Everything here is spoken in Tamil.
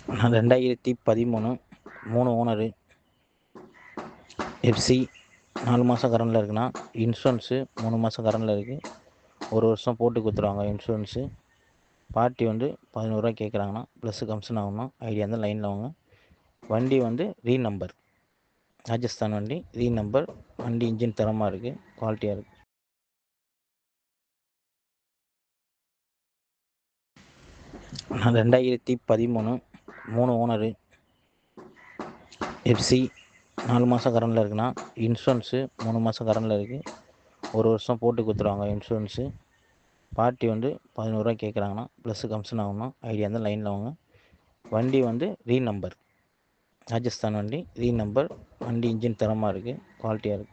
நான் 2013 3 ஓனரு. எஃப்சி 4 மாதம் கரண்டில் இருக்குண்ணா. இன்சூரன்ஸு 3 மாதம் கரண்டில் இருக்குது. 1 வருஷம் போட்டு கொடுத்துருவாங்க இன்சூரன்ஸு. பார்ட்டி வந்து 11 ரூபா கேட்குறாங்கண்ணா. ப்ளஸ் கமிஷன் ஆகணும். ஐடியா இருந்தால் லைனில் வாங்க. வண்டி வந்து ரீநம்பர், ராஜஸ்தான் வண்டி ரீநம்பர். வண்டி இன்ஜின் தரமாக இருக்குது, குவாலிட்டியாக இருக்குது. நான் 2013 3 ஓனரு. எஃப்சி 4 மாதம் கரண்டில் இருக்குண்ணா. இன்சூரன்ஸு 3 மாதம் கரண்டில் இருக்குது. 1 வருஷம் போட்டு கொடுத்துருவாங்க இன்சூரன்ஸு. பார்ட்டி வந்து 11 ரூபா கேட்குறாங்கண்ணா. ப்ளஸ் கமிஷன் ஆகணும். ஐடியா இருந்தால் லைனில் வாங்க. வண்டி வந்து ரீநம்பர், ராஜஸ்தான் வண்டி ரீநம்பர். வண்டி இன்ஜின் தரமாக இருக்குது, குவாலிட்டியாக இருக்குது.